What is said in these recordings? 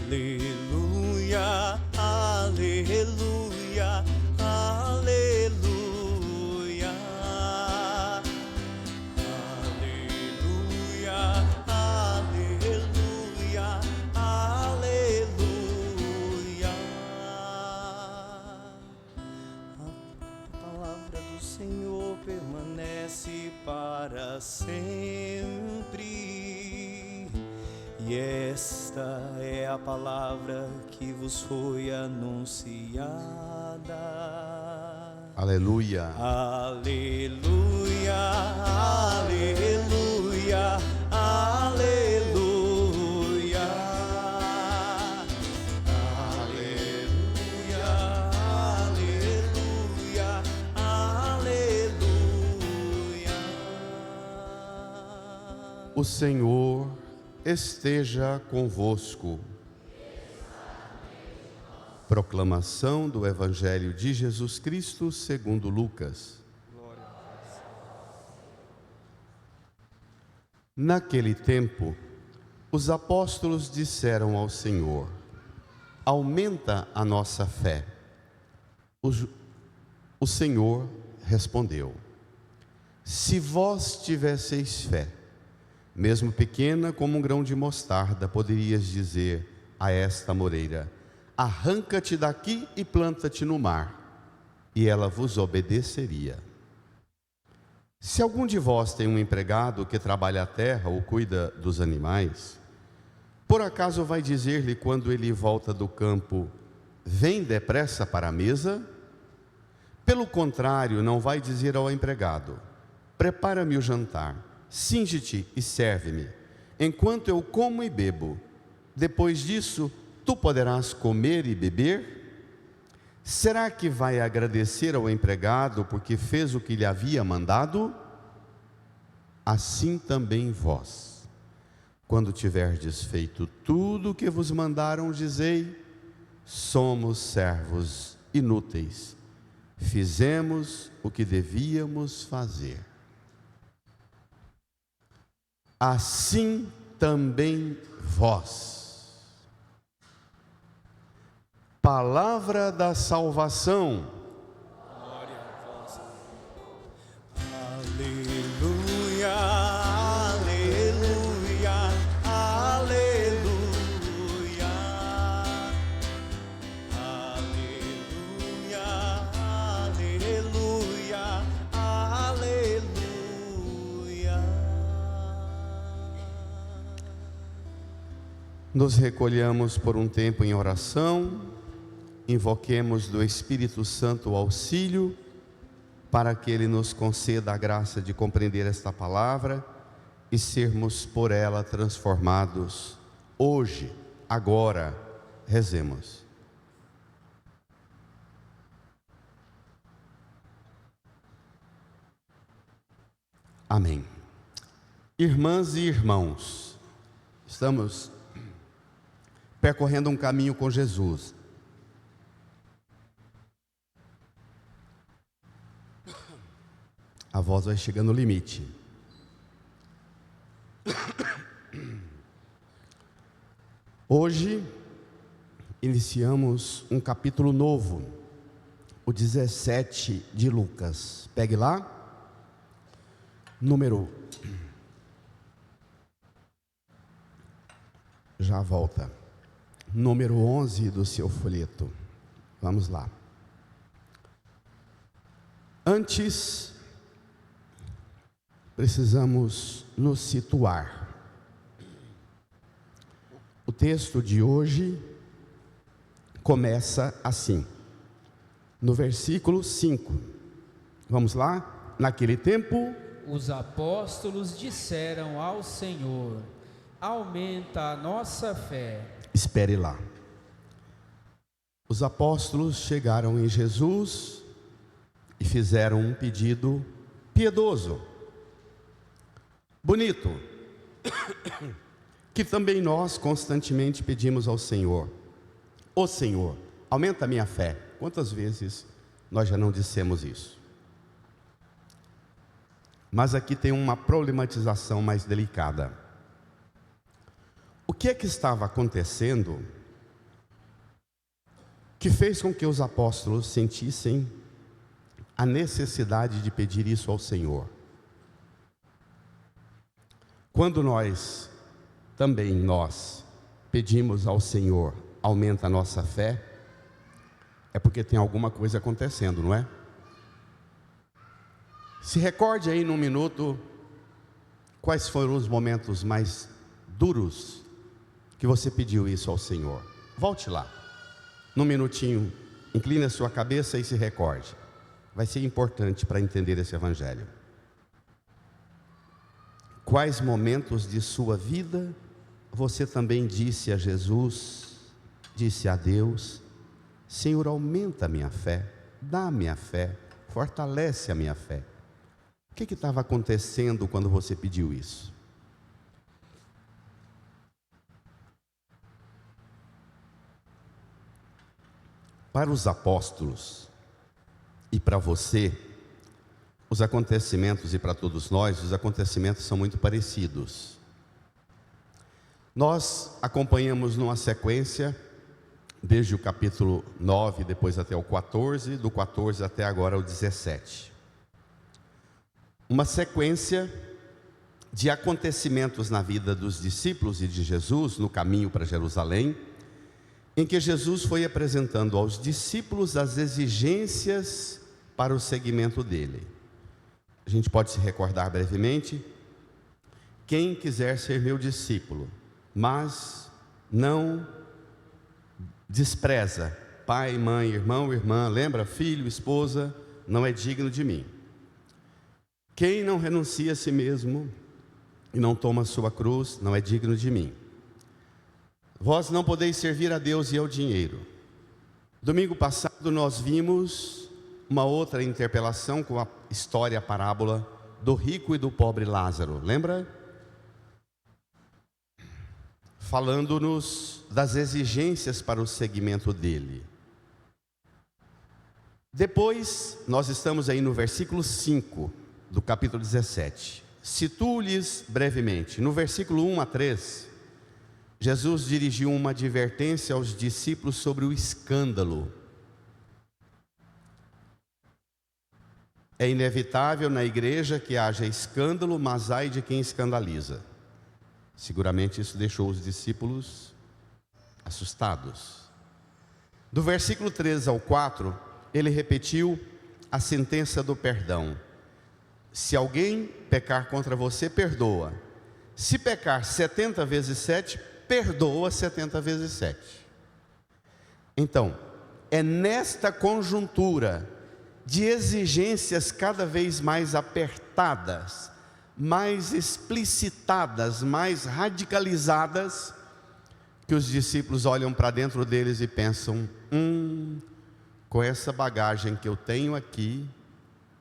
Aleluia, aleluia, aleluia. Aleluia, aleluia, aleluia. A palavra do Senhor permanece para sempre. E esta é a palavra que vos foi anunciada. Aleluia. Aleluia, aleluia, aleluia. Aleluia, aleluia, aleluia. O Senhor esteja convosco. Proclamação do Evangelho de Jesus Cristo segundo Lucas. Naquele tempo, os apóstolos disseram ao Senhor: aumenta a nossa fé. O Senhor respondeu: se vós tivesseis fé, mesmo pequena como um grão de mostarda, poderias dizer a esta moreira: arranca-te daqui e planta-te no mar, e ela vos obedeceria. Se algum de vós tem um empregado que trabalha a terra ou cuida dos animais, por acaso vai dizer-lhe quando ele volta do campo: vem depressa para a mesa? Pelo contrário, não vai dizer ao empregado: prepara-me o jantar, cinge-te e serve-me, enquanto eu como e bebo. Depois disso, tu poderás comer e beber? Será que vai agradecer ao empregado porque fez o que lhe havia mandado? Assim também vós, quando tiverdes feito tudo o que vos mandaram, dizei: somos servos inúteis, fizemos o que devíamos fazer. Assim também vós. Palavra da salvação. Glória a vós. Aleluia, aleluia, aleluia. Aleluia, aleluia, aleluia. Nos recolhamos por um tempo em oração. Invoquemos do Espírito Santo o auxílio, para que Ele nos conceda a graça de compreender esta palavra e sermos por ela transformados. Hoje, agora, rezemos. Amém. Irmãs e irmãos, estamos percorrendo um caminho com Jesus. A voz vai chegando no limite. Hoje iniciamos um capítulo novo, o 17 de Lucas. Pegue lá, já volta, número 11 do seu folheto. Vamos lá. Antes, precisamos nos situar. O texto de hoje começa assim, no versículo 5. Vamos lá? Naquele tempo, os apóstolos disseram ao Senhor: aumenta a nossa fé. Espere lá. Os apóstolos chegaram em Jesus e fizeram um pedido piedoso, bonito, que também nós constantemente pedimos ao Senhor. Ô Senhor, aumenta a minha fé. Quantas vezes nós já não dissemos isso? Mas aqui tem uma problematização mais delicada. O que é que estava acontecendo que fez com que os apóstolos sentissem a necessidade de pedir isso ao Senhor? Quando nós pedimos ao Senhor, aumenta a nossa fé, é porque tem alguma coisa acontecendo, não é? Se recorde aí num minuto, quais foram os momentos mais duros que você pediu isso ao Senhor? Volte lá, num minutinho, incline a sua cabeça e se recorde. Vai ser importante para entender esse evangelho. Quais momentos de sua vida você também disse a Jesus, disse a Deus: Senhor, aumenta a minha fé, dá a minha fé, fortalece a minha fé? O que estava acontecendo quando você pediu isso? Para os apóstolos e para você, os acontecimentos, e para todos nós, os acontecimentos são muito parecidos. Nós acompanhamos numa sequência, desde o capítulo 9, depois até o 14, do 14 até agora o 17. Uma sequência de acontecimentos na vida dos discípulos e de Jesus, no caminho para Jerusalém, em que Jesus foi apresentando aos discípulos as exigências para o seguimento dele. A gente pode se recordar brevemente: quem quiser ser meu discípulo, mas não despreza pai, mãe, irmão, irmã, lembra? Filho, esposa, não é digno de mim. Quem não renuncia a si mesmo e não toma a sua cruz, não é digno de mim. Vós não podeis servir a Deus e ao dinheiro. Domingo passado nós vimos uma outra interpelação com a história, a parábola do rico e do pobre Lázaro, lembra? Falando-nos das exigências para o seguimento dele. Depois, nós estamos aí no versículo 5 do capítulo 17. Cito-lhes brevemente. No versículo 1 a 3, Jesus dirigiu uma advertência aos discípulos sobre o escândalo. É inevitável na igreja que haja escândalo, mas ai de quem escandaliza. Seguramente isso deixou os discípulos assustados. Do versículo 3 ao 4, ele repetiu a sentença do perdão. Se alguém pecar contra você, perdoa. Se pecar 70 vezes 7, perdoa 70 vezes 7. Então, é nesta conjuntura de exigências cada vez mais apertadas, mais explicitadas, mais radicalizadas, que os discípulos olham para dentro deles e pensam: com essa bagagem que eu tenho aqui,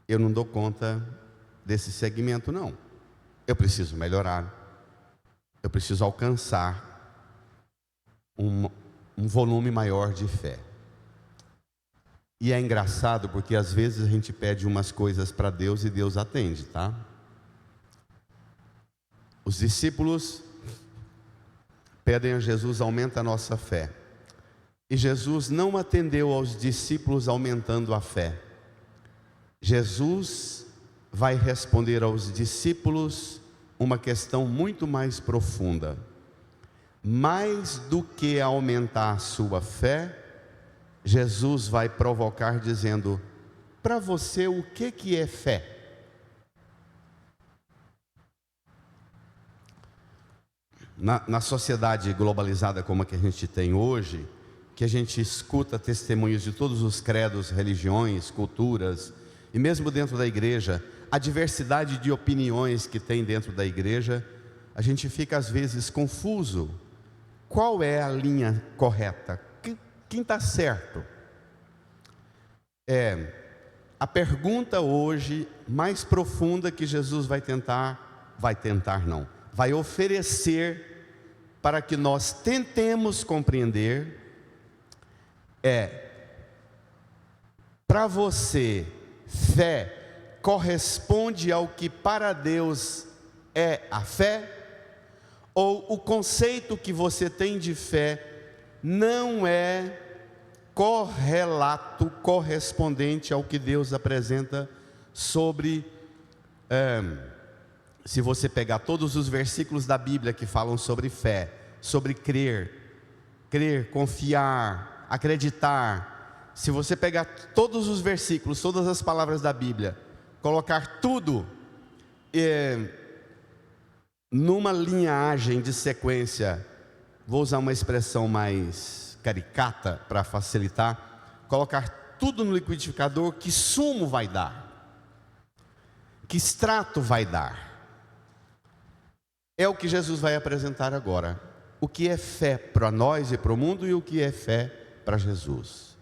eu não dou conta desse segmento não. Eu preciso melhorar, eu preciso alcançar um volume maior de fé. E é engraçado porque às vezes a gente pede umas coisas para Deus e Deus atende, tá? Os discípulos pedem a Jesus: aumenta a nossa fé. E Jesus não atendeu aos discípulos aumentando a fé. Jesus vai responder aos discípulos uma questão muito mais profunda. Mais do que aumentar a sua fé, Jesus vai provocar dizendo: para você o que é fé? Na sociedade globalizada como a que a gente tem hoje, que a gente escuta testemunhos de todos os credos, religiões, culturas, e mesmo dentro da igreja, a diversidade de opiniões que tem dentro da igreja, a gente fica às vezes confuso. Qual é a linha correta? Quem está certo? A pergunta hoje mais profunda que Jesus vai oferecer para que nós tentemos compreender para você, fé corresponde ao que para Deus é a fé? Ou o conceito que você tem de fé não é correlato, correspondente ao que Deus apresenta sobre, se você pegar todos os versículos da Bíblia que falam sobre fé, sobre crer, confiar, acreditar. Se você pegar todos os versículos, todas as palavras da Bíblia, colocar tudo numa linhagem de sequência, vou usar uma expressão mais caricata para facilitar, colocar tudo no liquidificador, que sumo vai dar? Que extrato vai dar? É o que Jesus vai apresentar agora. O que é fé para nós e para o mundo e o que é fé para Jesus.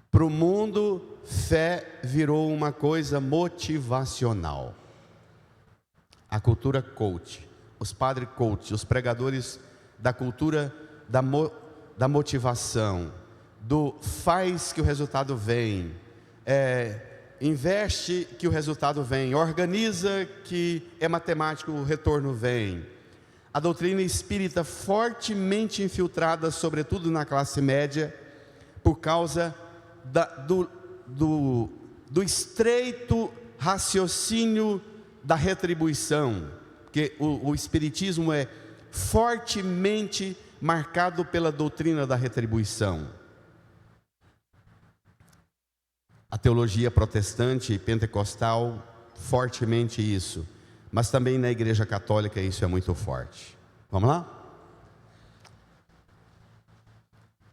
Para o mundo, fé virou uma coisa motivacional. A cultura coach, os padres coach, os pregadores da cultura da motivação, do faz que o resultado vem, investe que o resultado vem, organiza que é matemático, o retorno vem. A doutrina espírita fortemente infiltrada, sobretudo na classe média, por causa do estreito raciocínio da retribuição, porque o espiritismo é fortemente marcado pela doutrina da retribuição. A teologia protestante e pentecostal, fortemente isso, mas também na Igreja Católica isso é muito forte. Vamos lá?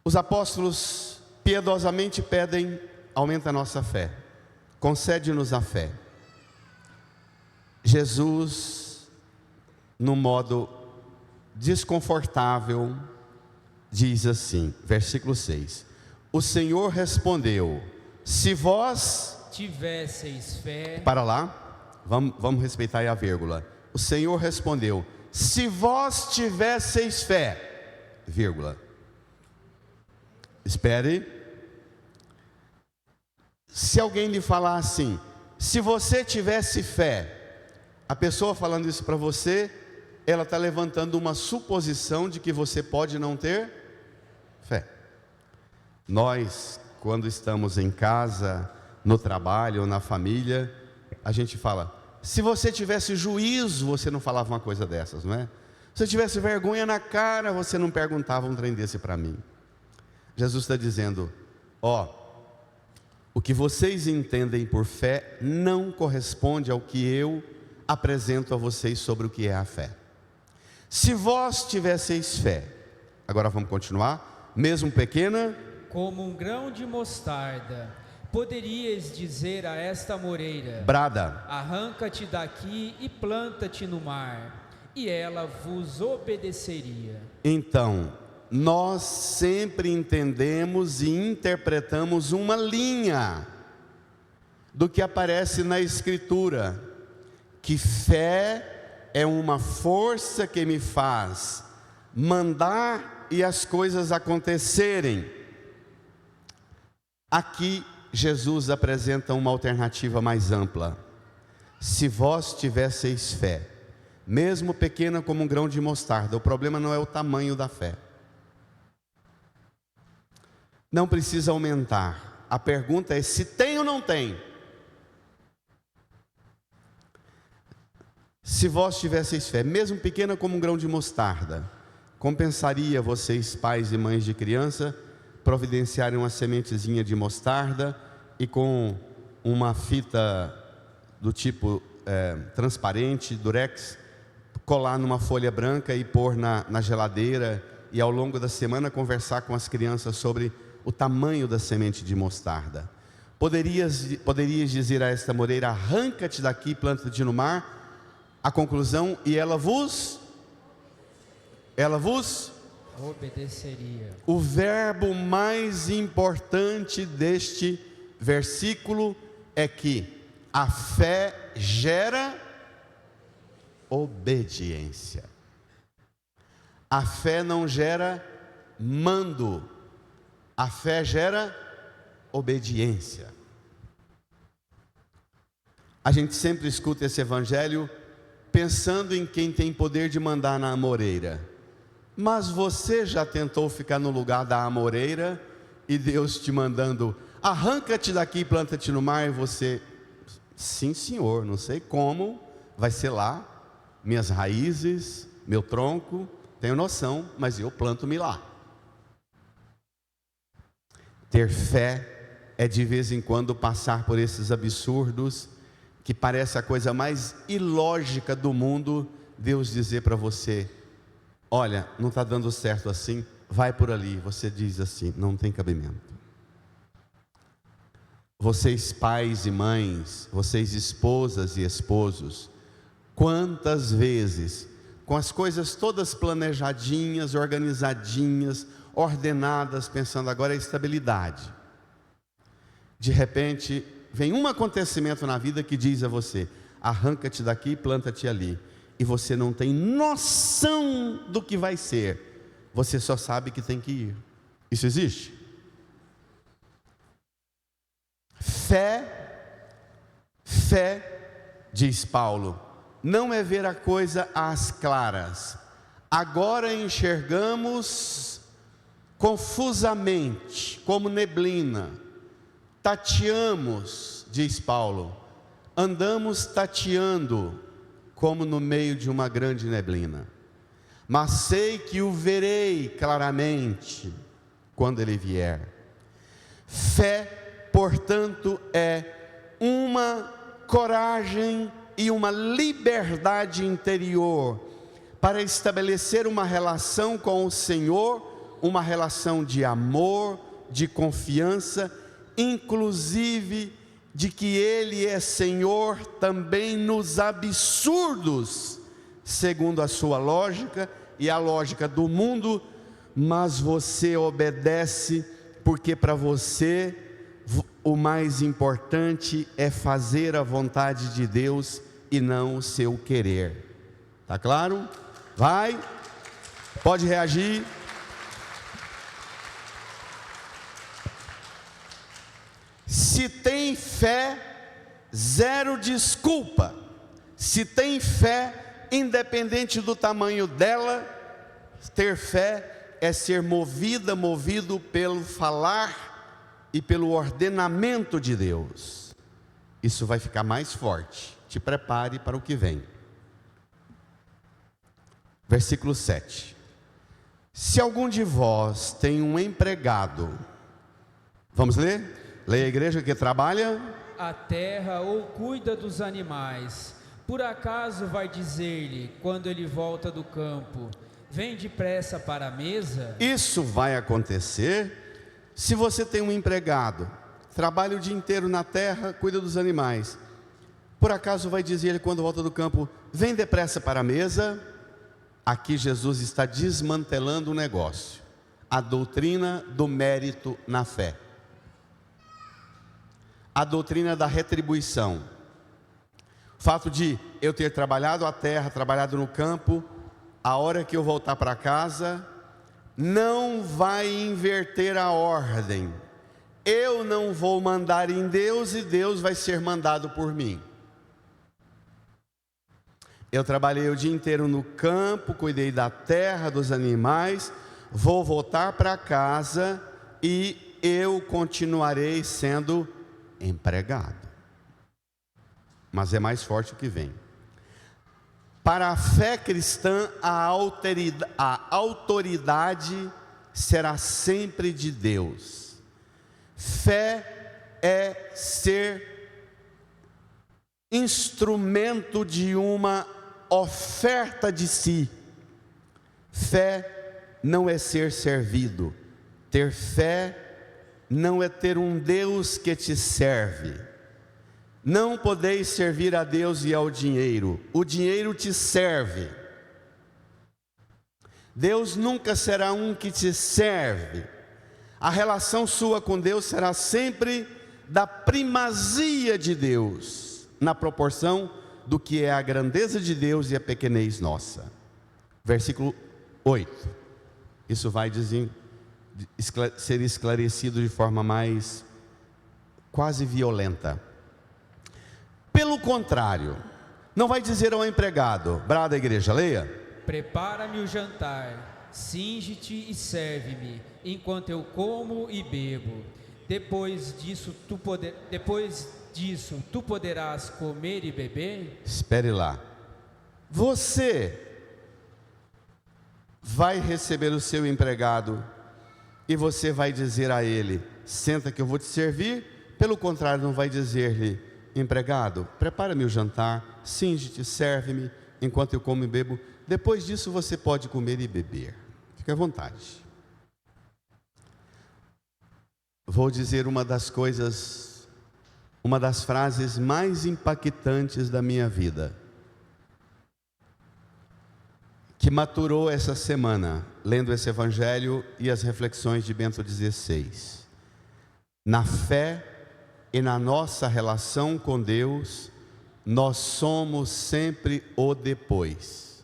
Os apóstolos piedosamente pedem: aumenta a nossa fé, concede-nos a fé. Jesus, num modo desconfortável, diz assim, versículo 6: o Senhor respondeu: se vós tivesseis fé. Para lá, vamos respeitar aí a vírgula. O Senhor respondeu: se vós tivesseis fé, vírgula. Espere. Se alguém lhe falar assim, se você tivesse fé, a pessoa falando isso para você, ela está levantando uma suposição de que você pode não ter fé. Nós, quando estamos em casa, no trabalho ou na família, a gente fala: se você tivesse juízo, você não falava uma coisa dessas, não é? Se você tivesse vergonha na cara, você não perguntava um trem desse para mim. Jesus está dizendo: o que vocês entendem por fé não corresponde ao que eu apresento a vocês sobre o que é a fé. Se vós tivesseis fé, agora vamos continuar, mesmo pequena, como um grão de mostarda, poderias dizer a esta moreira: brada, arranca-te daqui e planta-te no mar, e ela vos obedeceria. Então, nós sempre entendemos e interpretamos uma linha do que aparece na Escritura, que fé é uma força que me faz mandar e as coisas acontecerem. Aqui Jesus apresenta uma alternativa mais ampla. Se vós tivesseis fé, mesmo pequena como um grão de mostarda, o problema não é o tamanho da fé. Não precisa aumentar. A pergunta é se tem ou não tem. Se vós tivesseis fé, mesmo pequena como um grão de mostarda, compensaria vocês, pais e mães de criança, providenciarem uma sementezinha de mostarda e com uma fita do tipo transparente, durex, colar numa folha branca e pôr na geladeira, e ao longo da semana conversar com as crianças sobre o tamanho da semente de mostarda. Poderias dizer a esta moreira: arranca-te daqui e planta-te no mar. A conclusão: e ela vos obedeceria. O verbo mais importante deste versículo é que a fé gera obediência. A fé não gera mando, a fé gera obediência. A gente sempre escuta esse evangelho pensando em quem tem poder de mandar na amoreira. Mas você já tentou ficar no lugar da amoreira e Deus te mandando, arranca-te daqui e planta-te no mar, e você, sim senhor, não sei como, vai ser lá, minhas raízes, meu tronco, tenho noção, mas eu planto-me lá. Ter fé é de vez em quando passar por esses absurdos, que parece a coisa mais ilógica do mundo, Deus dizer para você, olha, não está dando certo assim, vai por ali. Você diz assim, não tem cabimento. Vocês pais e mães, vocês esposas e esposos, quantas vezes, com as coisas todas planejadinhas, organizadinhas, ordenadas, pensando agora é estabilidade, de repente vem um acontecimento na vida que diz a você, arranca-te daqui e planta-te ali, e você não tem noção do que vai ser, você só sabe que tem que ir. Isso existe? Fé, diz Paulo, não é ver a coisa às claras. Agora enxergamos confusamente, como neblina. Tateamos, diz Paulo, andamos tateando, como no meio de uma grande neblina. Mas sei que o verei claramente quando ele vier. Fé, portanto, é uma coragem e uma liberdade interior para estabelecer uma relação com o Senhor, uma relação de amor, de confiança, inclusive de que Ele é Senhor também nos absurdos, segundo a sua lógica e a lógica do mundo, mas você obedece, porque para você o mais importante é fazer a vontade de Deus e não o seu querer. Tá claro? Vai, pode reagir. Se tem fé, zero desculpa. Se tem fé, independente do tamanho dela, ter fé é ser movido pelo falar e pelo ordenamento de Deus. Isso vai ficar mais forte. Te prepare para o que vem. Versículo 7. Se algum de vós tem um empregado, vamos ler? Leia a igreja que trabalha a terra ou cuida dos animais, por acaso vai dizer-lhe, quando ele volta do campo, vem depressa para a mesa? Isso vai acontecer se você tem um empregado, trabalha o dia inteiro na terra, cuida dos animais. Por acaso vai dizer-lhe quando volta do campo, vem depressa para a mesa? Aqui Jesus está desmantelando o negócio, a doutrina do mérito na fé, a doutrina da retribuição. O fato de eu ter trabalhado a terra, trabalhado no campo, a hora que eu voltar para casa, não vai inverter a ordem. Eu não vou mandar em Deus e Deus vai ser mandado por mim. Eu trabalhei o dia inteiro no campo, cuidei da terra, dos animais, vou voltar para casa e eu continuarei sendo empregado. Mas é mais forte o que vem. Para a fé cristã, a autoridade será sempre de Deus. Fé é ser instrumento de uma oferta de si. Fé não é ser servido. Ter fé não é ter um Deus que te serve. Não podeis servir a Deus e ao dinheiro. O dinheiro te serve. Deus nunca será um que te serve. A relação sua com Deus será sempre da primazia de Deus, na proporção do que é a grandeza de Deus e a pequenez nossa. Versículo 8. Isso vai ser esclarecido de forma mais quase violenta. Pelo contrário, não vai dizer ao empregado, brada a igreja, leia. Prepara-me o jantar, cinge-te e serve-me, enquanto eu como e bebo. Depois disso, tu poderás comer e beber? Espere lá. Você vai receber o seu empregado e você vai dizer a ele: senta que eu vou te servir. Pelo contrário, não vai dizer-lhe: empregado, prepara-me o jantar, cinge-te, serve-me, enquanto eu como e bebo. Depois disso você pode comer e beber. Fique à vontade. Vou dizer uma das frases mais impactantes da minha vida, que maturou essa semana, lendo esse evangelho e as reflexões de Bento XVI. Na fé e na nossa relação com Deus, nós somos sempre o depois.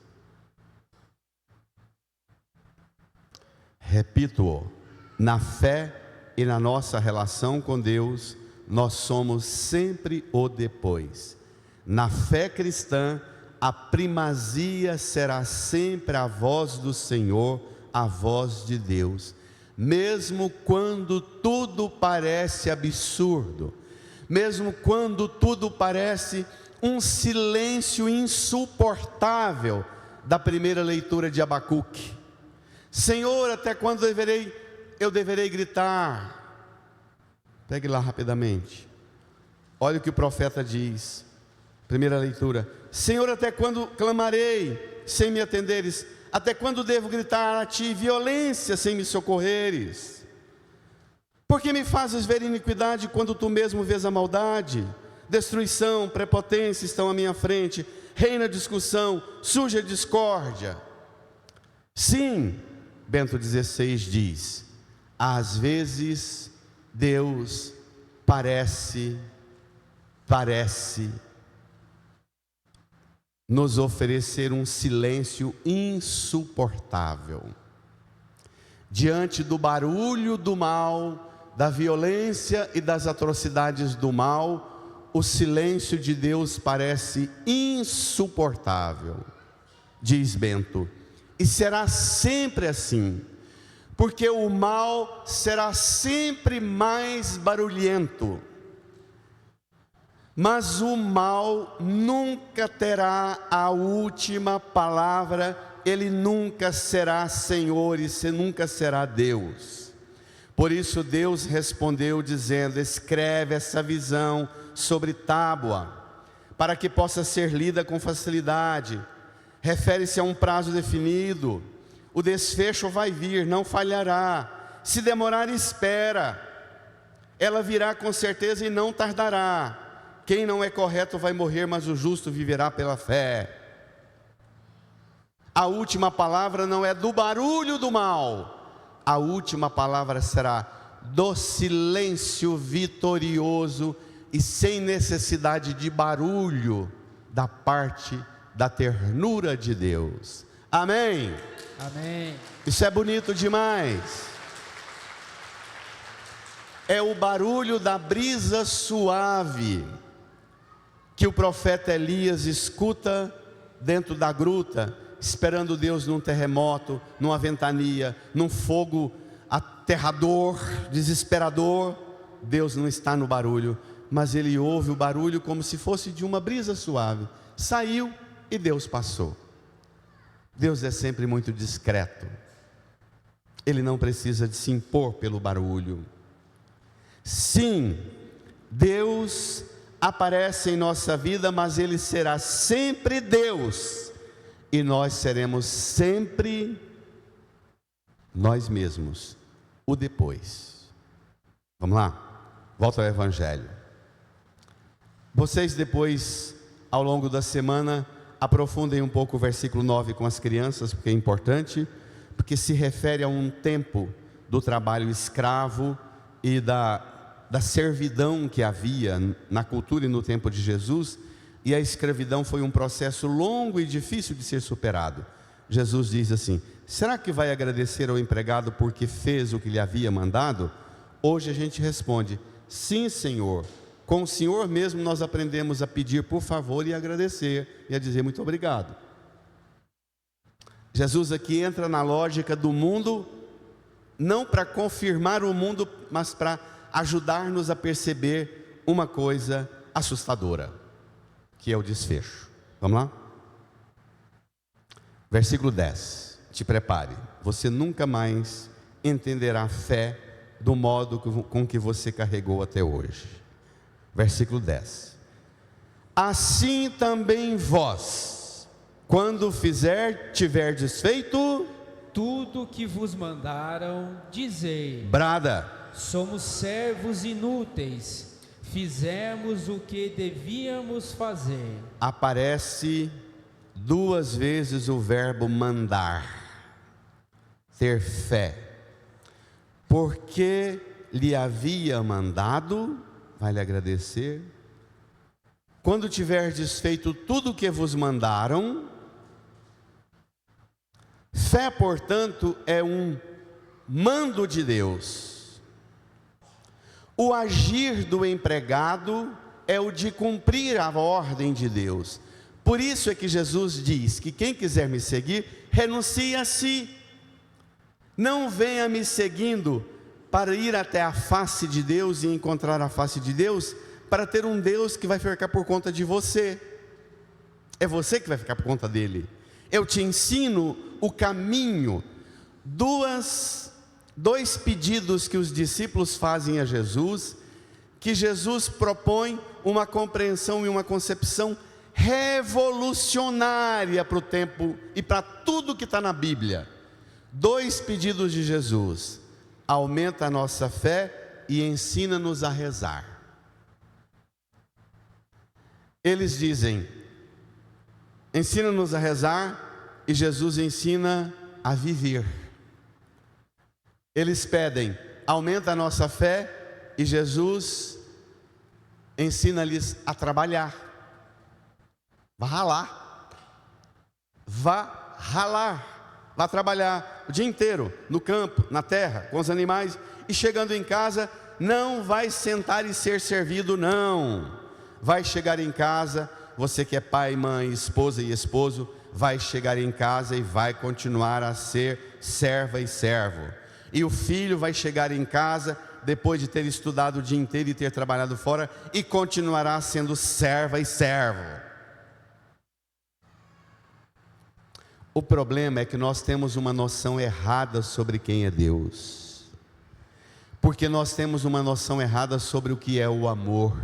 Repito-o, na fé e na nossa relação com Deus, nós somos sempre o depois. Na fé cristã, a primazia será sempre a voz do Senhor, a voz de Deus. Mesmo quando tudo parece absurdo, mesmo quando tudo parece um silêncio insuportável, da primeira leitura de Abacuque. Senhor, até quando eu deverei gritar? Pegue lá rapidamente. Olha o que o profeta diz. Primeira leitura: Senhor, até quando clamarei sem me atenderes? Até quando devo gritar a ti violência sem me socorreres? Por que me fazes ver iniquidade quando tu mesmo vês a maldade? Destruição, prepotência estão à minha frente, reina discussão, surge a discórdia. Sim, Bento XVI diz, às vezes Deus parece nos oferecer um silêncio insuportável. Diante do barulho do mal, da violência e das atrocidades do mal, o silêncio de Deus parece insuportável, diz Bento. E será sempre assim, porque o mal será sempre mais barulhento. Mas o mal nunca terá a última palavra, ele nunca será Senhor e nunca será Deus. Por isso Deus respondeu dizendo: escreve essa visão sobre tábua, para que possa ser lida com facilidade. Refere-se a um prazo definido, o desfecho vai vir, não falhará. Se demorar, espera, ela virá com certeza e não tardará. Quem não é correto vai morrer, mas o justo viverá pela fé. A última palavra não é do barulho do mal, a última palavra será do silêncio vitorioso e sem necessidade de barulho da parte da ternura de Deus. Amém? Amém. Isso é bonito demais. É o barulho da brisa suave que o profeta Elias escuta dentro da gruta, esperando Deus num terremoto, numa ventania, num fogo aterrador, desesperador. Deus não está no barulho, mas ele ouve o barulho como se fosse de uma brisa suave. Saiu e Deus passou. Deus é sempre muito discreto. Ele não precisa de se impor pelo barulho. Sim, Deus aparece em nossa vida, mas Ele será sempre Deus, e nós seremos sempre nós mesmos, o depois. Vamos lá? Volta ao Evangelho. Vocês depois, ao longo da semana, aprofundem um pouco o versículo 9 com as crianças, porque é importante, porque se refere a um tempo do trabalho escravo e da servidão que havia na cultura e no tempo de Jesus, e a escravidão foi um processo longo e difícil de ser superado. Jesus diz assim: será que vai agradecer ao empregado porque fez o que lhe havia mandado? Hoje a gente responde: sim, Senhor. Com o Senhor mesmo nós aprendemos a pedir por favor e agradecer, e a dizer muito obrigado. Jesus aqui entra na lógica do mundo, não para confirmar o mundo, mas para ajudar-nos a perceber uma coisa assustadora, que é o desfecho. Vamos lá? Versículo 10. Te prepare. Você nunca mais entenderá a fé do modo com que você carregou até hoje. Versículo 10. Assim também vós, quando tiverdes feito tudo que vos mandaram, dizei: brada. Somos servos inúteis, fizemos o que devíamos fazer. Aparece 2 vezes o verbo mandar, ter fé, porque lhe havia mandado, vai lhe agradecer. Quando tiverdes feito tudo o que vos mandaram. Fé, portanto, é um mando de Deus. O agir do empregado é o de cumprir a ordem de Deus. Por isso é que Jesus diz que quem quiser me seguir, renuncie a si. Não venha me seguindo para ir até a face de Deus e encontrar a face de Deus, para ter um Deus que vai ficar por conta de você. É você que vai ficar por conta dele. Eu te ensino o caminho. Dois pedidos que os discípulos fazem a Jesus, que Jesus propõe uma compreensão e uma concepção revolucionária para o tempo e para tudo que está na Bíblia. 2 pedidos de Jesus: aumenta a nossa fé e ensina-nos a rezar. Eles dizem: ensina-nos a rezar, e Jesus ensina a viver. Eles pedem: aumenta a nossa fé, e Jesus ensina-lhes a trabalhar. Vá ralar, vá trabalhar o dia inteiro, no campo, na terra, com os animais, e chegando em casa, não vai sentar e ser servido, não. Vai chegar em casa, você que é pai, mãe, esposa e esposo, vai chegar em casa e vai continuar a ser serva e servo. E o filho vai chegar em casa, depois de ter estudado o dia inteiro e ter trabalhado fora, e continuará sendo serva e servo. O problema é que nós temos uma noção errada sobre quem é Deus, porque nós temos uma noção errada sobre o que é o amor.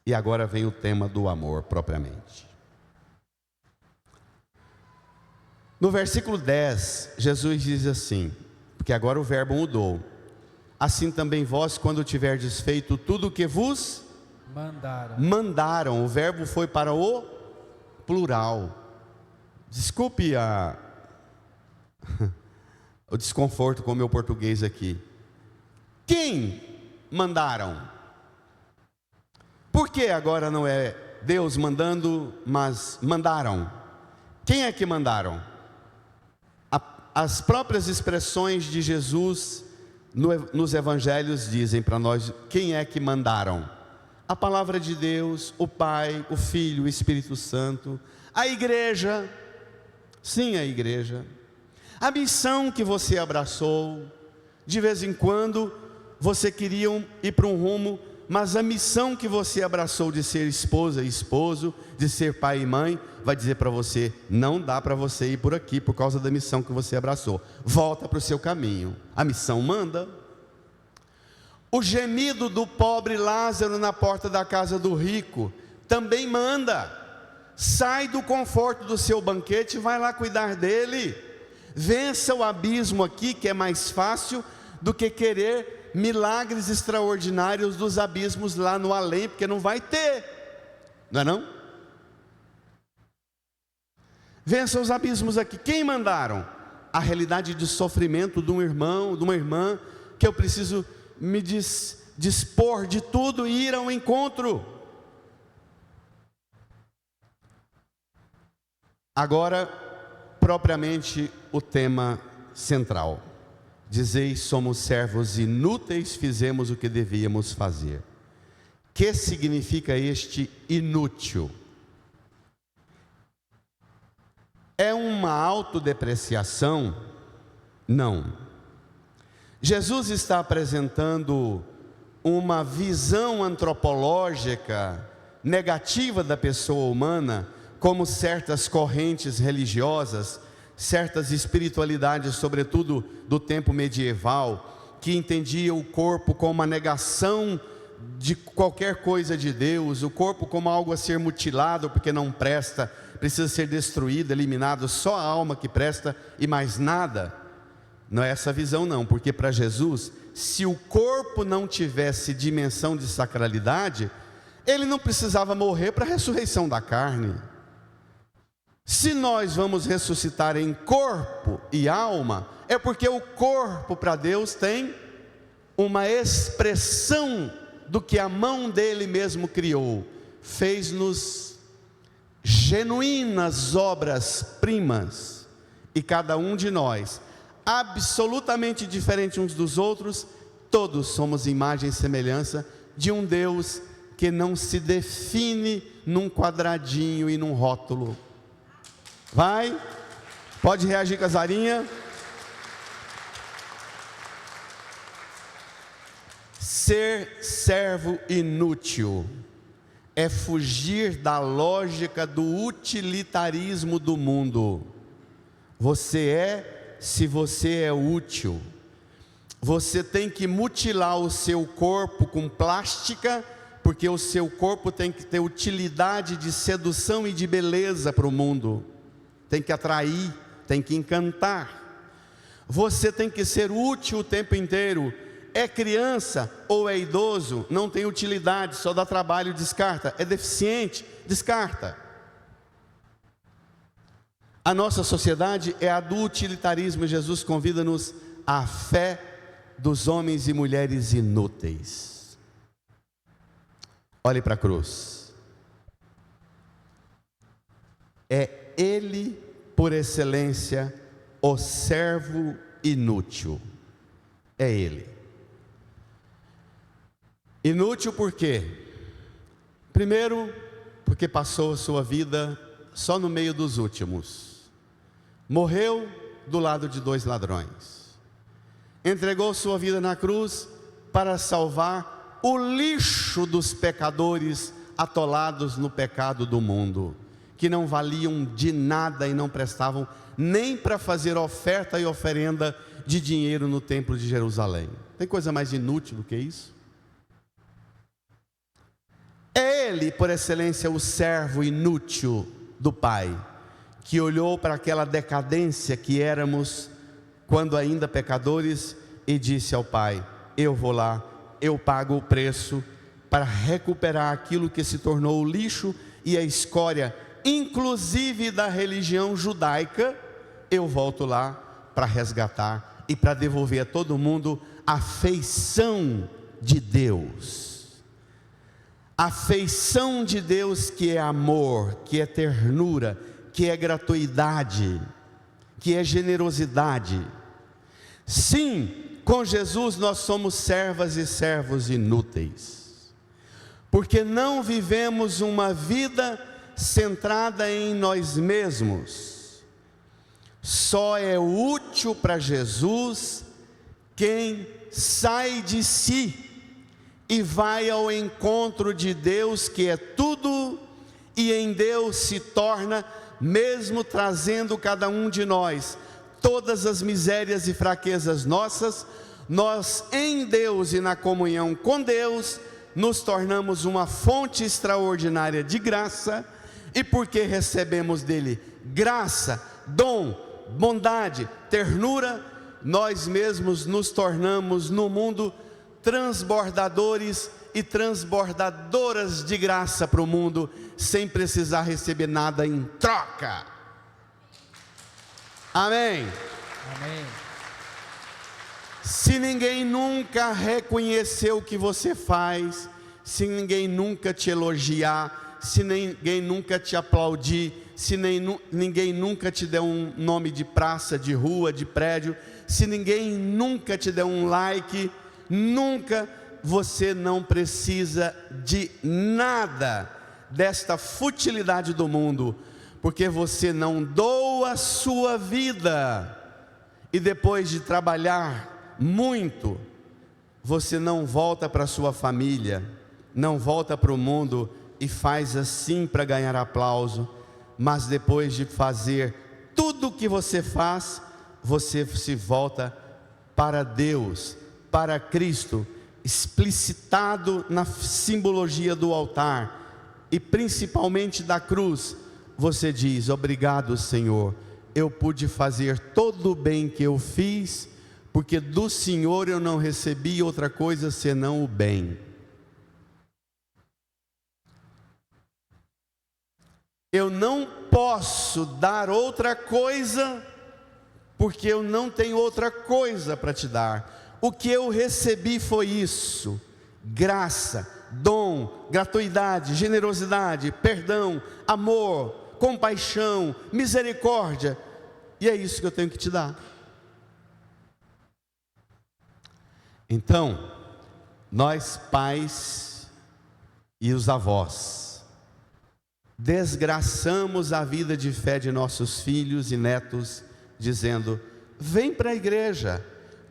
E agora vem o tema do amor propriamente. No versículo 10, Jesus diz assim, porque agora o verbo mudou: assim também vós, quando tiverdes feito tudo o que vos mandaram. O verbo foi para o plural. Desculpe o desconforto com o meu português aqui. Quem mandaram? Por que agora não é Deus mandando, mas mandaram? Quem é que mandaram? As próprias expressões de Jesus nos evangelhos dizem para nós quem é que mandaram. A palavra de Deus, o Pai, o Filho, o Espírito Santo, a igreja. Sim, a igreja. A missão que você abraçou. De vez em quando você queria ir para um rumo, mas a missão que você abraçou de ser esposa e esposo, de ser pai e mãe, vai dizer para você: não dá para você ir por aqui por causa da missão que você abraçou. Volta para o seu caminho. A missão manda. O gemido do pobre Lázaro na porta da casa do rico também manda. Sai do conforto do seu banquete e vai lá cuidar dele. Vença o abismo aqui, que é mais fácil do que querer milagres extraordinários dos abismos lá no além, porque não vai ter, não é não? Vença os abismos aqui. Quem mandaram? A realidade de sofrimento de um irmão, de uma irmã, que eu preciso me dispor de tudo e ir ao encontro. Agora, propriamente o tema central. Dizeis: somos servos inúteis, fizemos o que devíamos fazer. Que significa este inútil? É um uma autodepreciação? Não. Jesus está apresentando uma visão antropológica negativa da pessoa humana, como certas correntes religiosas, certas espiritualidades, sobretudo do tempo medieval, que entendia o corpo como uma negação de qualquer coisa de Deus, o corpo como algo a ser mutilado porque não presta, precisa ser destruído, eliminado, só a alma que presta e mais nada. Não é essa visão não, porque para Jesus, se o corpo não tivesse dimensão de sacralidade, ele não precisava morrer para a ressurreição da carne. Se nós vamos ressuscitar em corpo e alma, é porque o corpo para Deus tem uma expressão do que a mão dele mesmo criou, fez-nos genuínas obras-primas, e cada um de nós, absolutamente diferente uns dos outros, todos somos imagem e semelhança de um Deus que não se define num quadradinho e num rótulo. Vai, pode reagir, Casarinha. Ser servo inútil é fugir da lógica do utilitarismo do mundo. Você é, se você é útil. Você tem que mutilar o seu corpo com plástica, porque o seu corpo tem que ter utilidade de sedução e de beleza para o mundo. Tem que atrair, tem que encantar. Você tem que ser útil o tempo inteiro. É criança ou é idoso, não tem utilidade, só dá trabalho, descarta. É deficiente, descarta. A nossa sociedade é a do utilitarismo. Jesus convida-nos à fé dos homens e mulheres inúteis. Olhe para a cruz. É Ele, por excelência, o servo inútil. É Ele. Inútil por quê? Primeiro, porque passou a sua vida só no meio dos últimos. Morreu do lado de 2 ladrões. Entregou sua vida na cruz para salvar o lixo dos pecadores atolados no pecado do mundo, que não valiam de nada e não prestavam nem para fazer oferta e oferenda de dinheiro no templo de Jerusalém. Tem coisa mais inútil do que isso? É Ele, por excelência, o servo inútil do Pai, que olhou para aquela decadência que éramos quando ainda pecadores e disse ao Pai: eu vou lá, eu pago o preço para recuperar aquilo que se tornou o lixo e a escória, inclusive da religião judaica. Eu volto lá para resgatar e para devolver a todo mundo a feição de Deus. A feição de Deus, que é amor, que é ternura, que é gratuidade, que é generosidade. Sim, com Jesus nós somos servas e servos inúteis, porque não vivemos uma vida centrada em nós mesmos. Só é útil para Jesus quem sai de si e vai ao encontro de Deus, que é tudo, e em Deus se torna, mesmo trazendo cada um de nós todas as misérias e fraquezas nossas, nós em Deus e na comunhão com Deus, nos tornamos uma fonte extraordinária de graça, e porque recebemos dele graça, dom, bondade, ternura, nós mesmos nos tornamos no mundo transbordadores e transbordadoras de graça para o mundo, sem precisar receber nada em troca. Amém? Amém. Se ninguém nunca reconhecer o que você faz, se ninguém nunca te elogiar, se ninguém nunca te aplaudir, se ninguém nunca te der um nome de praça, de rua, de prédio, se ninguém nunca te der um like, nunca, você não precisa de nada desta futilidade do mundo, porque você não doa a sua vida, e depois de trabalhar muito, você não volta para a sua família, não volta para o mundo e faz assim para ganhar aplauso, mas depois de fazer tudo o que você faz, você se volta para Deus, para Cristo, explicitado na simbologia do altar e principalmente da cruz. Você diz: obrigado, Senhor, eu pude fazer todo o bem que eu fiz, porque do Senhor eu não recebi outra coisa senão o bem. Eu não posso dar outra coisa, porque eu não tenho outra coisa para te dar. O que eu recebi foi isso: graça, dom, gratuidade, generosidade, perdão, amor, compaixão, misericórdia. E é isso que eu tenho que te dar. Então, nós pais e os avós desgraçamos a vida de fé de nossos filhos e netos, dizendo: vem para a igreja,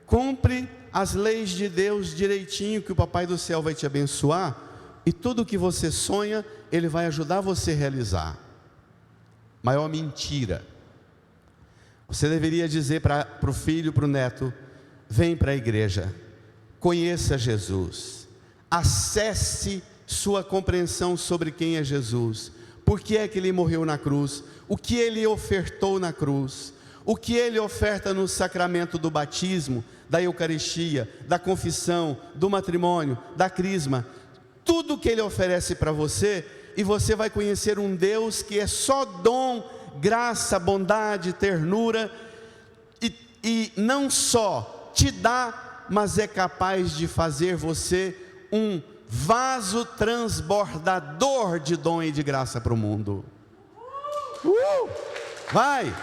cumpre as leis de Deus direitinho, que o Papai do Céu vai te abençoar, e tudo que você sonha, Ele vai ajudar você a realizar. Maior mentira. Você deveria dizer para o filho, para o neto: vem para a igreja, conheça Jesus, acesse sua compreensão sobre quem é Jesus, por que é que Ele morreu na cruz, o que Ele ofertou na cruz, o que Ele oferta no sacramento do batismo, da Eucaristia, da confissão, do matrimônio, da crisma. Tudo que Ele oferece para você, e você vai conhecer um Deus que é só dom, graça, bondade, ternura, e não só te dá, mas é capaz de fazer você um vaso transbordador de dom e de graça para o mundo. Vai!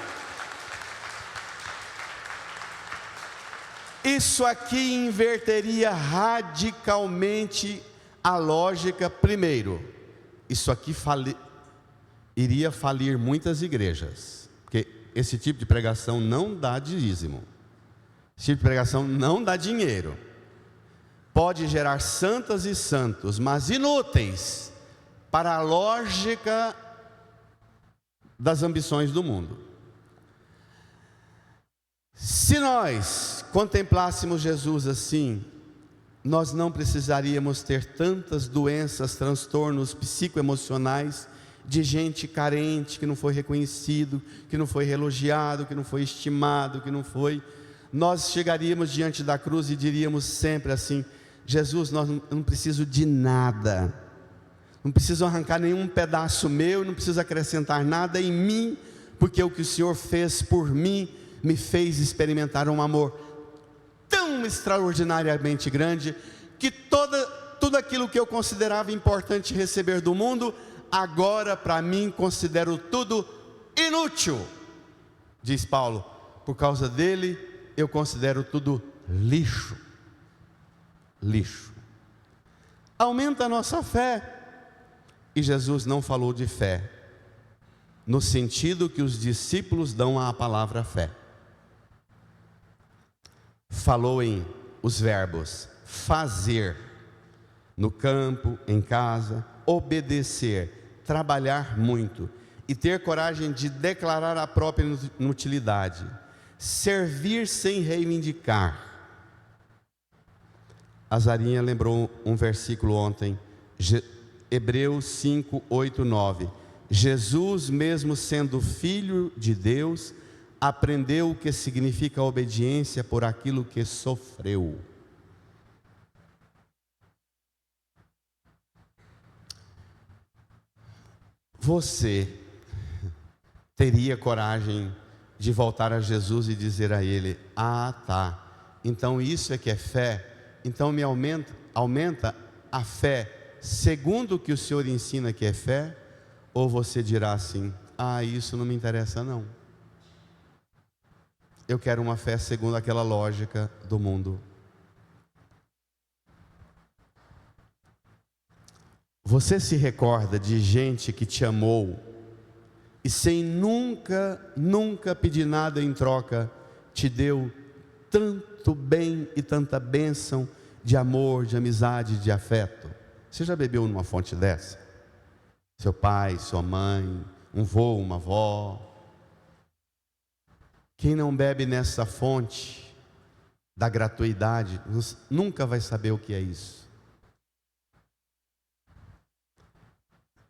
Isso aqui inverteria radicalmente a lógica. Primeiro, isso aqui iria falir muitas igrejas, porque esse tipo de pregação não dá dízimo, esse tipo de pregação não dá dinheiro, pode gerar santas e santos, mas inúteis para a lógica das ambições do mundo. Se nós contemplássemos Jesus assim, nós não precisaríamos ter tantas doenças, transtornos psicoemocionais de gente carente, que não foi reconhecido, que não foi elogiado, que não foi estimado, que não foi. Nós chegaríamos diante da cruz e diríamos sempre assim: Jesus, eu não preciso de nada, não preciso arrancar nenhum pedaço meu, não preciso acrescentar nada em mim, porque o que o Senhor fez por mim me fez experimentar um amor tão extraordinariamente grande, que tudo aquilo que eu considerava importante receber do mundo, agora para mim considero tudo inútil. Diz Paulo: por causa dele eu considero tudo lixo. Lixo. Aumenta a nossa fé. E Jesus não falou de fé no sentido que os discípulos dão à palavra fé. Falou em os verbos fazer, no campo, em casa, obedecer, trabalhar muito e ter coragem de declarar a própria inutilidade, servir sem reivindicar. A Zarinha lembrou um versículo ontem, Hebreus 5, 8, 9. Jesus, mesmo sendo filho de Deus, aprendeu o que significa a obediência por aquilo que sofreu. Você teria coragem de voltar a Jesus e dizer a Ele: ah, tá, então isso é que é fé? Então me aumenta a fé segundo o que o Senhor ensina que é fé? Ou você dirá assim: ah, isso não me interessa não, eu quero uma fé segundo aquela lógica do mundo. Você se recorda de gente que te amou e sem nunca pedir nada em troca, te deu tanto bem e tanta bênção de amor, de amizade, de afeto. Você já bebeu numa fonte dessa? Seu pai, sua mãe, um vô, uma avó. Quem não bebe nessa fonte da gratuidade, nunca vai saber o que é isso.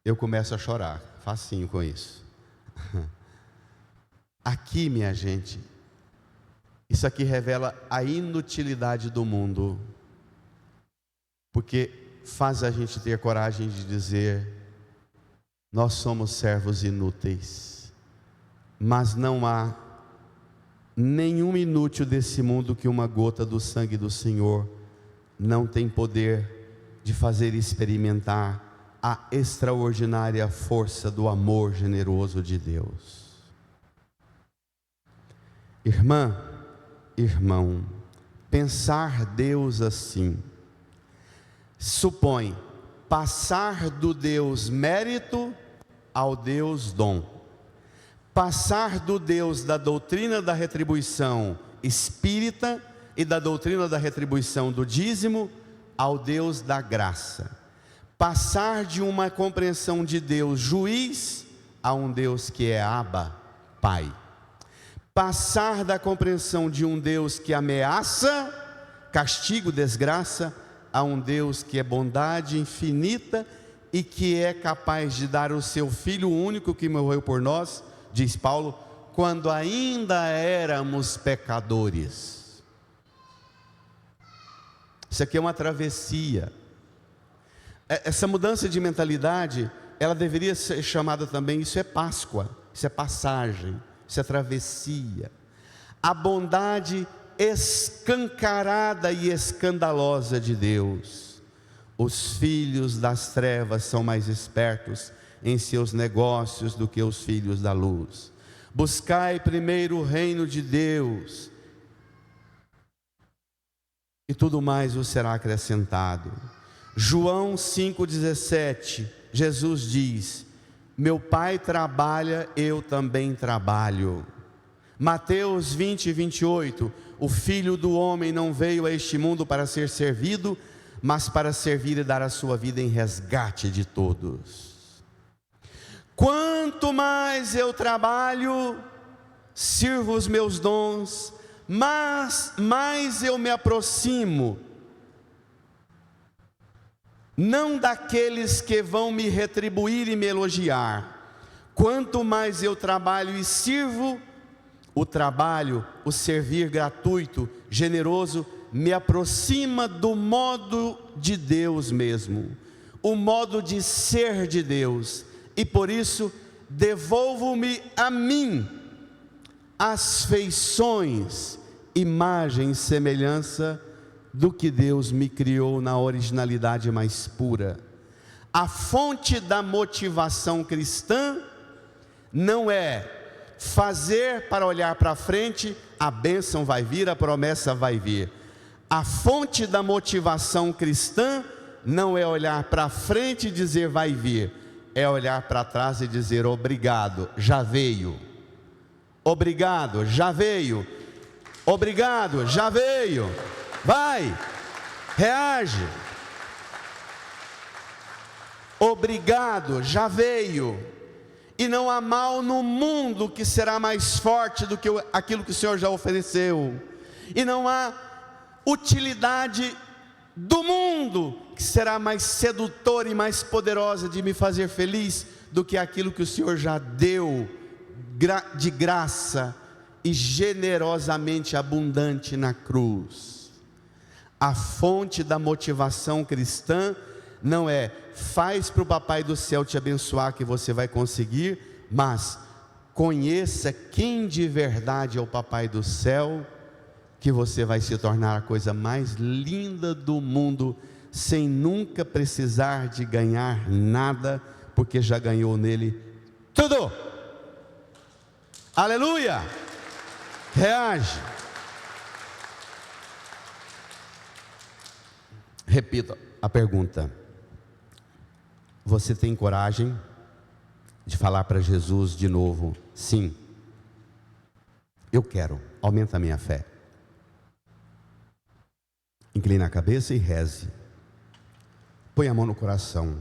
Eu começo a chorar, facinho com isso. Aqui, minha gente, isso aqui revela a inutilidade do mundo, porque faz a gente ter coragem de dizer: nós somos servos inúteis. Mas não há nenhum inútil desse mundo que uma gota do sangue do Senhor não tem poder de fazer experimentar a extraordinária força do amor generoso de Deus. Irmã, irmão, pensar Deus assim supõe passar do Deus mérito ao Deus dom, passar do Deus da doutrina da retribuição espírita e da doutrina da retribuição do dízimo ao Deus da graça, passar de uma compreensão de Deus juiz a um Deus que é Abba, Pai, passar da compreensão de um Deus que ameaça, castigo, desgraça, a um Deus que é bondade infinita e que é capaz de dar o seu Filho único que morreu por nós, diz Paulo, quando ainda éramos pecadores. Isso aqui é uma travessia. Essa mudança de mentalidade, ela deveria ser chamada também, isso é Páscoa, isso é passagem, isso é travessia. A bondade escancarada e escandalosa de Deus. Os filhos das trevas são mais espertos em seus negócios do que os filhos da luz. Buscai primeiro o reino de Deus, e tudo mais vos será acrescentado. João 5,17, Jesus diz: meu Pai trabalha, eu também trabalho. Mateus 20:28, o Filho do Homem não veio a este mundo para ser servido, mas para servir e dar a sua vida em resgate de todos. Quanto mais eu trabalho, sirvo os meus dons, mas mais eu me aproximo, não daqueles que vão me retribuir e me elogiar. Quanto mais eu trabalho e sirvo, o trabalho, o servir gratuito, generoso, me aproxima do modo de Deus mesmo, o modo de ser de Deus, e por isso devolvo-me a mim as feições, imagem e semelhança do que Deus me criou na originalidade mais pura. A fonte da motivação cristã não é fazer para olhar para frente, a bênção vai vir, a promessa vai vir. A fonte da motivação cristã não é olhar para frente e dizer vai vir, é olhar para trás e dizer obrigado, já veio. Obrigado, já veio. Obrigado, já veio. Vai, reage. Obrigado, já veio. E não há mal no mundo que será mais forte do que aquilo que o Senhor já ofereceu. E não há utilidade do mundo que será mais sedutora e mais poderosa de me fazer feliz do que aquilo que o Senhor já deu de graça e generosamente abundante na cruz. A fonte da motivação cristã não é faz para o Papai do Céu te abençoar que você vai conseguir, mas conheça quem de verdade é o Papai do Céu, que você vai se tornar a coisa mais linda do mundo, sem nunca precisar de ganhar nada, porque já ganhou nele tudo. Aleluia! Reage. Repita a pergunta: você tem coragem de falar para Jesus de novo: sim, eu quero, aumenta a minha fé. Inclina a cabeça e reze. Põe a mão no coração.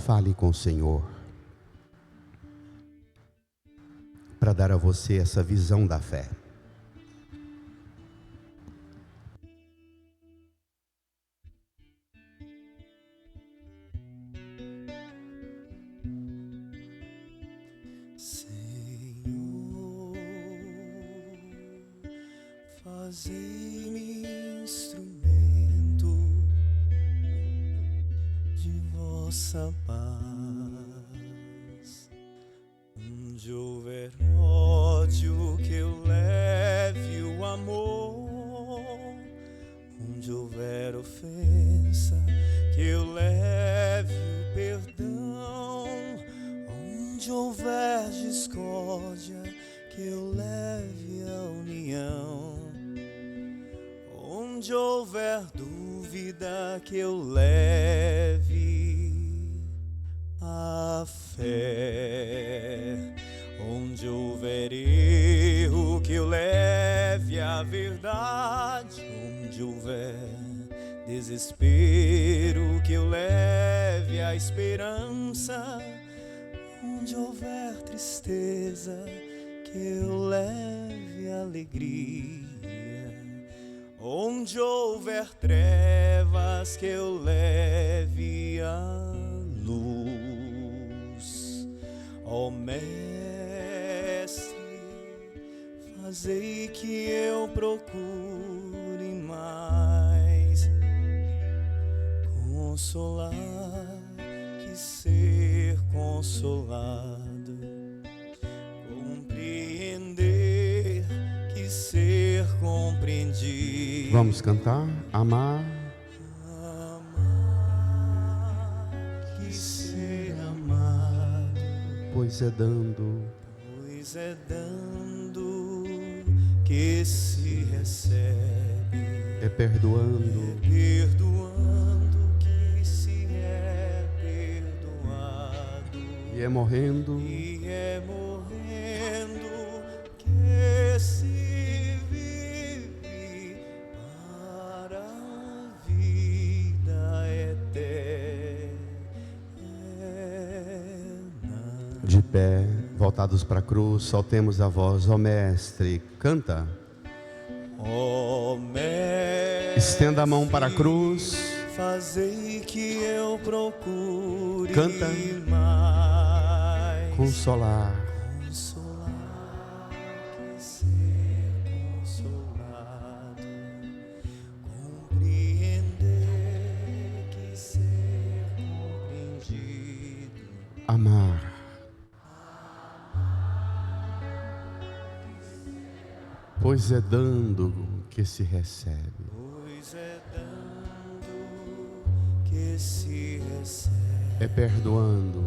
Fale com o Senhor para dar a você essa visão da fé. Senhor, fazei-me instrumento de vossa paz. Onde houver ódio, que eu leve o amor. Onde houver ofensa, que eu leve o perdão. Onde houver discórdia, que eu leve a união. Onde houver dúvida, que eu leve a fé. Onde houver erro, que eu leve a verdade. Onde houver desespero, que eu leve a esperança. Onde houver tristeza, que eu leve a alegria. Onde houver trevas, que eu leve a luz. Ó Mestre, fazei que eu procure mais consolar que ser consolado, compreender que ser compreendido. Vamos cantar, amar, Amar que ser amado, pois é dando que se recebe, é perdoando, perdoando que se é perdoado, e é morrendo, e é morrendo que se vive para a vida eterna. de pé, voltados para a cruz, soltemos a voz. Ó Mestre, canta. Ó Mestre, Estenda a mão para a cruz. fazei que eu procure Canta. mais Consolar, consolar que ser consolado, compreender que ser compreendido. amar, pois é dando que se recebe, Pois é dando que se recebe, é perdoando,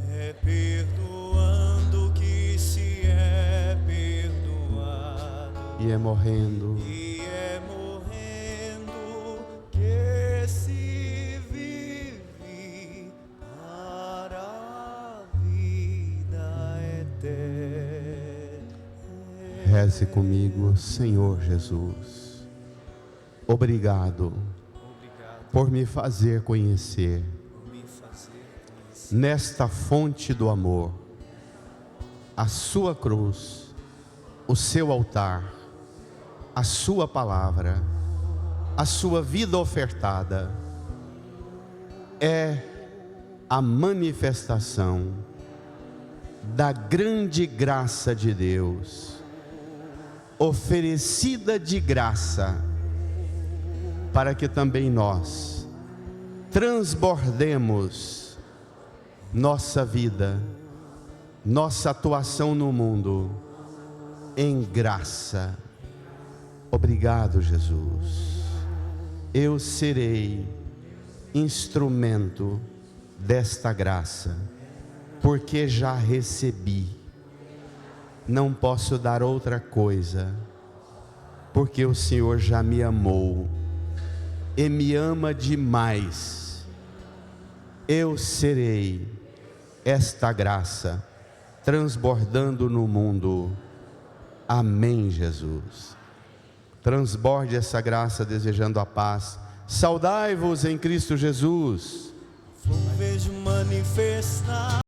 é perdoando que se é perdoado, e é morrendo, e é morrendo que se vive para a vida eterna. reze comigo. Senhor Jesus, obrigado por me fazer conhecer Por me fazer conhecer nesta fonte do amor a sua cruz, o seu altar, a sua palavra, a sua vida ofertada. É a manifestação da grande graça de Deus, oferecida de graça, para que também nós transbordemos nossa vida, nossa atuação no mundo em graça. Obrigado, Jesus. Eu serei instrumento desta graça, porque já recebi. Não posso dar outra coisa, porque o Senhor já me amou e me ama demais. Eu serei esta graça transbordando no mundo. Amém, Jesus. Transborde essa graça desejando a paz. Saudai-vos em Cristo Jesus. Vejo manifestar